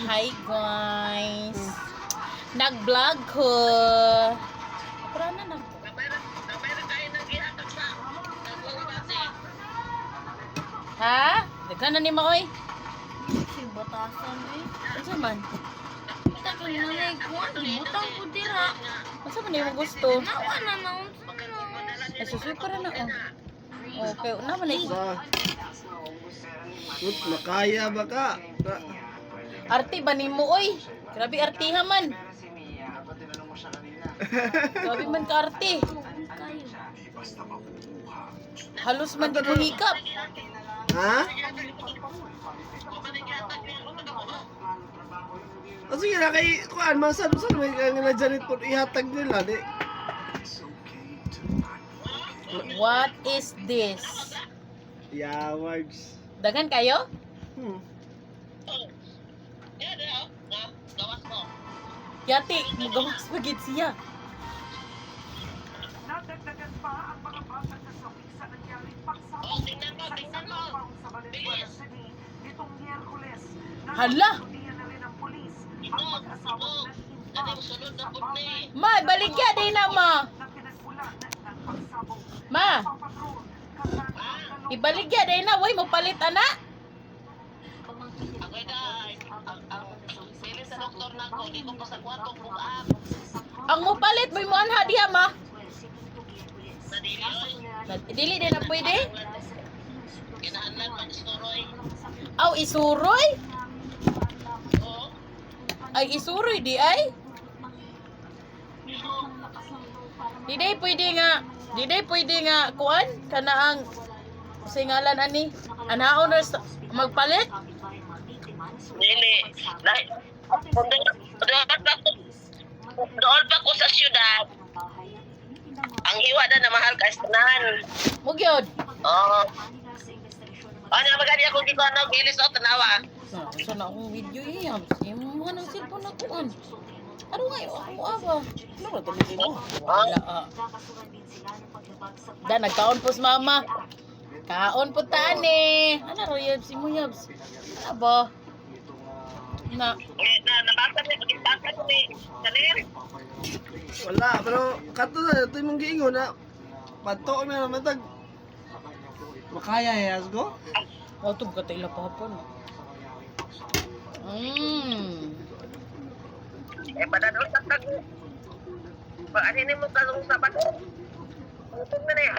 Hi guys. Nag-vlog ko. Para na nag. Ha? Daghan na ni Maoy. Si batasan eh. Unsa man? Kita kay nanay ko, butang ko dira. Unsa man imong gusto? Nawa na naunsa na. Ay susuy para na oh. Okay, una man ay. Tut, makaya ba ka? Arti ba nimo oy? Grabe artiha man. Grabe man ka arte. Halos man gid mo hikap. Ha? O sige na kay kuan masan may nga Janet po ihatag nila di. What is this? Yawards. Daghan kayo? Yati, magawas pa gid siya. Nadagdagan pa ang mga bata na sawi sa nangyaring pagsabog sa isang kampang sa Valenzuela City nitong Miyerkules. Hala! Nagsudiyan na rin ng pulis ang mag-asawang nag-involve sa bangay Ma, baligya din na ma. na pinagmulan ng pagsabog. Ma, Papatrol, kasama ibaligya din na. Way mo palit ana. Ang mo palit mo mo anha diha ma. Dili din na pwede. Aw isuroy? Ay isuroy di ay? Di day pwede nga kuan kana ang singalan ani. Anaon magpalit? Dili. Doon pa ko sa syudad. Ang hiwa na mahal ka istanahan. Mugyod. Oo. Ano magani ako dito na gilis o tanawa. Sa na akong video iya. Imo mo nang cellphone ako an. Ano nga ako aba? Ano ba tali mo? Wala. Da nagkaon pos mama. Kaon po tani. Ano ro yabs mo yabs? Ano ba? Na Nabasa ni pagkita ni Chanel. Wala pero kato na ito imong giingon na pato na matag makaya yasgo. Auto ka tayo lapapon. Padadol sa tag. Ano ni mo kalong Sabado? Utong na niya.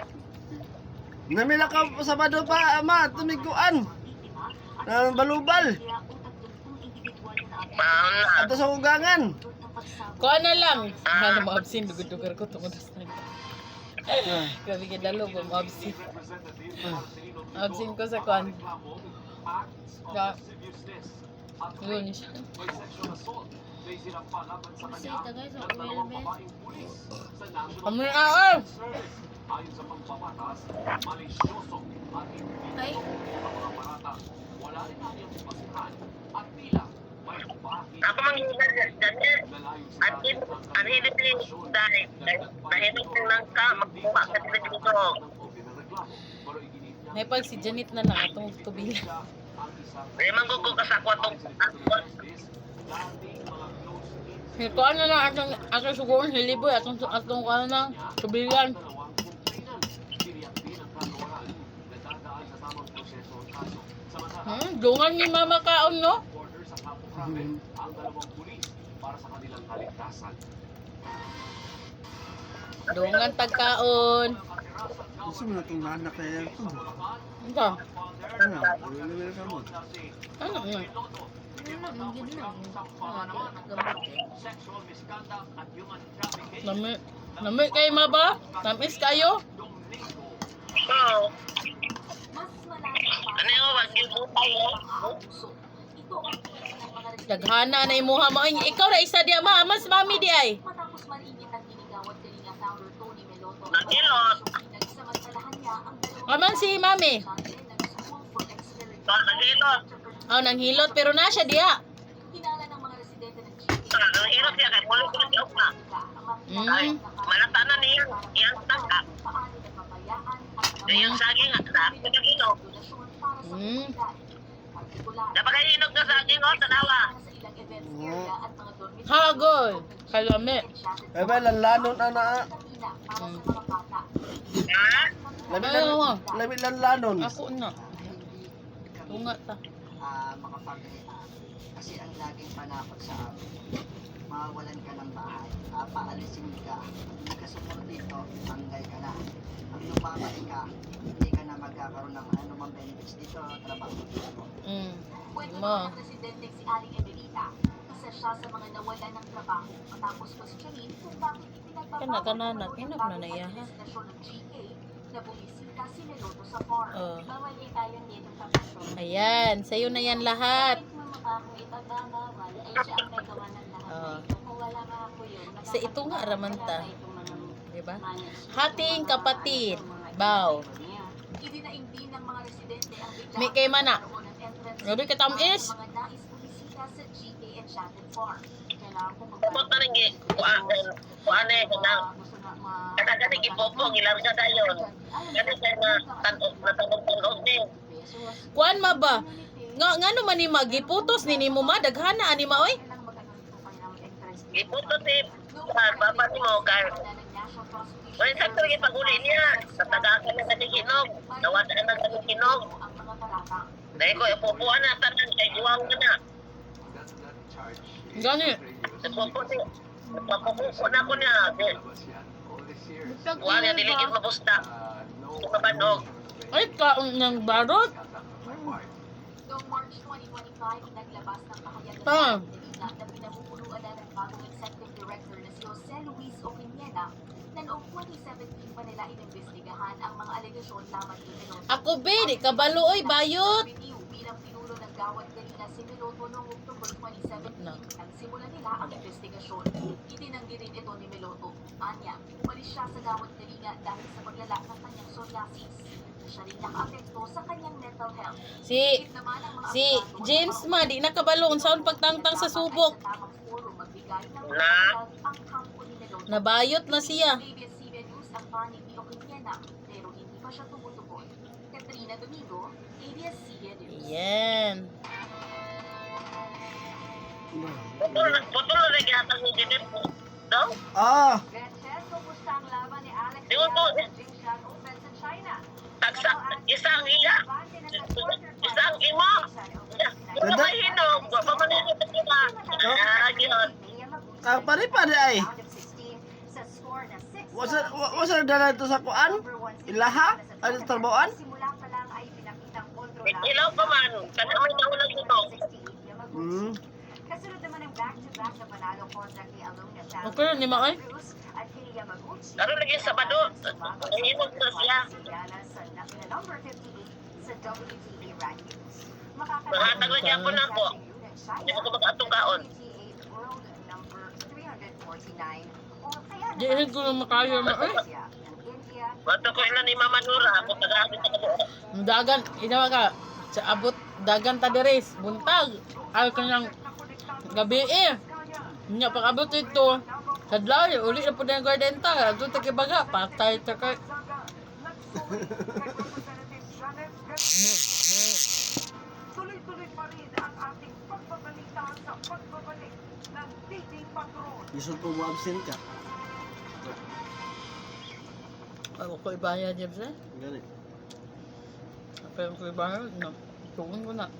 Namila ka Sabado pa ama tumiguan. Nang balubal. Ato sa ugangan. Kuha na lang. Hala mo absin. Dugod-dugar ko tungod sa nag. Grabe ka dalo ko mo absin. Absin ko sa kuhan. Yun siya. Kasi ito guys, ang oil bed. Amoy aal! Ay, Ako manghilan Chanel. Ang hilit ni dahil nahilit ng ka magkuha ka dito. May pag si Janet na lang itong tubig. May manggugo ka sa kwatong Kuha na lang atong suguron hiliboy atong kuha na lang tubigan. Dungan ni mama kaon no? Dungan tagkaon. Gusto mo na itong anak kaya ito. Ito. Ano? Ulo ka mo. Ano nga? ano na, magiging na. Gamot eh. Nami kayo ba? Namis kayo? Oo. Ano yung wag yung butay Daghana na imuha mo. Ikaw na isa diya ma. Mas mami di ay. Nagilot. Aman si mami. Nagilot. Oh, nanghilot pero na siya diya. Nagilot siya kay pulo ko siya na. Malatanan niya. Iyang tangka. Yung saging na. Nagilot. Dapat kayo inog na saging. ko, tanawa. Hagol. Kalami. Ay ba, lanlanon na na. Mm. Ha? Labi lanlanon. Ako na. Tunga ta. Kasi ang laging panakot sa amin, mawawalan ka ng bahay, paalisin ka, hindi ka sumunod dito, tanggal ka na. Ang lumabalik ka, hindi ka na magkakaroon ng anumang benefits dito, trabaho dito. Ma. Presidente si Aling Emerita, isa siya sa mga nawalan ng trabaho matapos questionin kung bakit ipinagbabawal Kanana, tinap na na iya, ha? administrasyon ng GA na bumisita si Meloto sa farm. Oh. Bawal din tayo dito sa pasyon. Ayan, sa'yo na yan lahat. Kahit mga ako ipagbabawal, ay siya ang gagawa ng lahat Oh. na ito. Kung wala nga ako yun, Sa ito nga, Ramanta. wala itong mga Diba? management. Hating kapatid. Bow. Idinaing din ng mga residente ang bigla May kay mana. Grabe ka tamis. mga nais bumisita sa GA Enchanted Farm. Kailangan kong Kumot na rin, kuhaan eh, kanaganig ipopong, ilarga na yun. Ganun siya na natanong-tanong din. Kuan ma ba? Ngano man ni magiputos ni nimo ma daghana ani ma oy? Iputo si babat mo, kaya wala sakto yung pag-uli niya. Natagakan na ng kinog. Nawala na ng kinog. Dahil ko, ipupuan na tanan kay Iwang na. Gani. Napapupo na ko niya. Kuha niya, diligid mabusta. Kumabanog. Ay kaon ng barot. Noong March 2025, naglabas ng pahayag Ah. na pinamumuluan na ng bagong executive director na si Jose Luis Oquiniena na noong 2017 pa nila inimbestigahan ang mga alegasyon laban kay Meloto. Ako be, di kabalo oy bayot. Biniw bilang pinuno ng gawad kanina si Meloto noong October 2017. No. Nagsimula nila ang investigasyon. Itinanggi rin ito ni Meloto. Anya, umalis siya sa gawad kanina dahil sa paglala ng kanyang psoriasis. Siya rin nakaapekto sa kanyang mental health. Si James ma di nakabalo unsaon pagtangtang sa subok. Na? Nabayot na siya. ABS-CBN News ang panig ni Oquiniena, pero hindi pa siya tumutugon. Katrina Domingo, ABS-CBN News. Yan. Putol na rin ginatang ni Dinip. No? Ah, Gretchen, kumusta ang laban ni Alex Di ko po. Diaz at Jingshan Open sa China? Isang iya. Isang imo. Ito ba hinog? Pamaninit na sila. Gihon. ang pare-pare ay. Wasa dala to sa kuan? Ilaha? Ano trabawan? Ilaw pa man. Kanamay na ulang ito. Hmm. Kasunod naman ang back-to-back na panalo kontra kay Alumna San Okay ni ma oy. Cruz at kay Yamaguchi. Pero lagi Sabado. Hinog na siya. Sa number 58 sa WTA rankings. Mahatag na niya po na ako. Hindi ko mag-atong kaon. World number 349 o kaya Di ko na makayo na oy. Bato ko ilan ni Mama Nura. Ako taga-amin sa kabuo. Dagan inawa ka sa abot dagan ta deres buntag. Ay kanyang gabi eh. Nya pag abot ito. Kadlaw uli na pud ang garden ta. Adto ta kay baga patay ta kay. Tuloy-tuloy pa rin ang ating pagbabalita sa pagbabalik ng dating patrol. Gusto ko mo absent ka. Ako ko ibayad James eh. Ganit. Pero ko ibayad no. Tuon ko na.